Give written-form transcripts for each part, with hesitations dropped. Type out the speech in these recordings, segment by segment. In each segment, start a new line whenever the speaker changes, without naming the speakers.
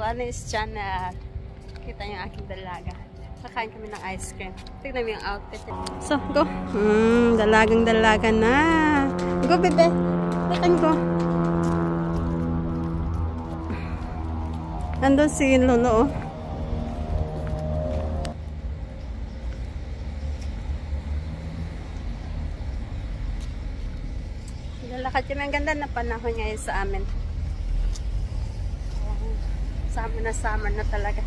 Gladys Channel. Kita yung aking dalaga. Kakain kami ng ice cream. Tignan mo yung outfit. So, go. Dalagang dalaga na. Go, bebe. Tignan ko. Nandun si Lolo, oh. Lalakad kami. Ang ganda na panahon ngayon sa amin. Summer na talaga.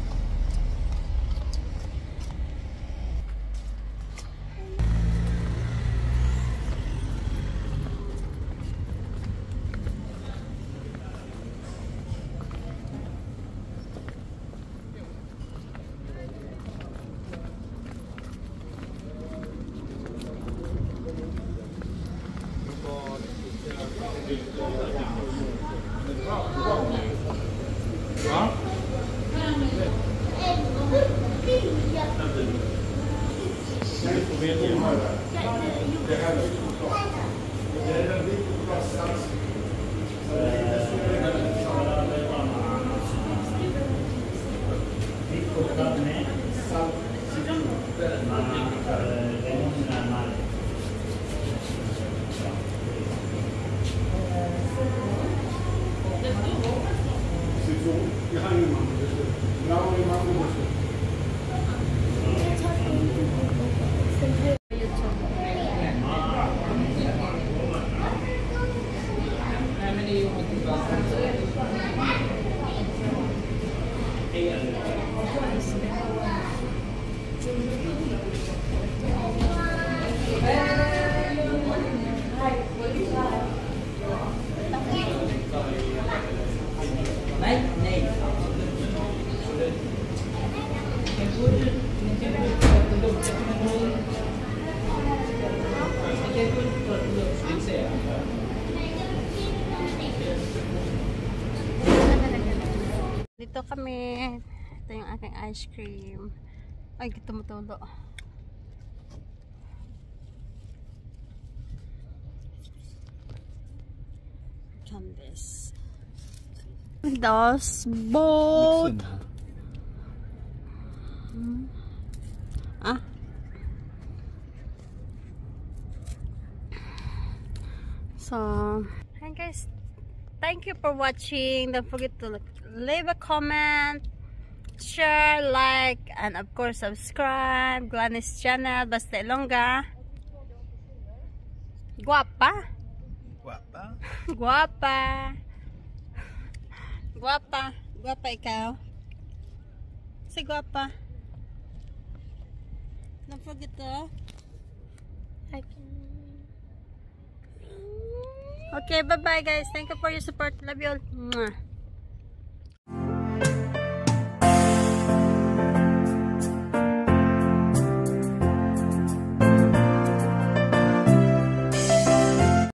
Dito kami. Ito yung aking ice cream. Ay, tumutulo. Candice. Das boat. So, hi guys. Thank you for watching. Don't forget to leave a comment, share, like, and of course subscribe. Gladys Channel. Basta Ilongga. Guapa.
Guapa.
Guapa. Guapa. Guapa ikaw. Si guapa. Don't forget to like. Okay, bye-bye guys. Thank you for your support. Love you all. Mwah.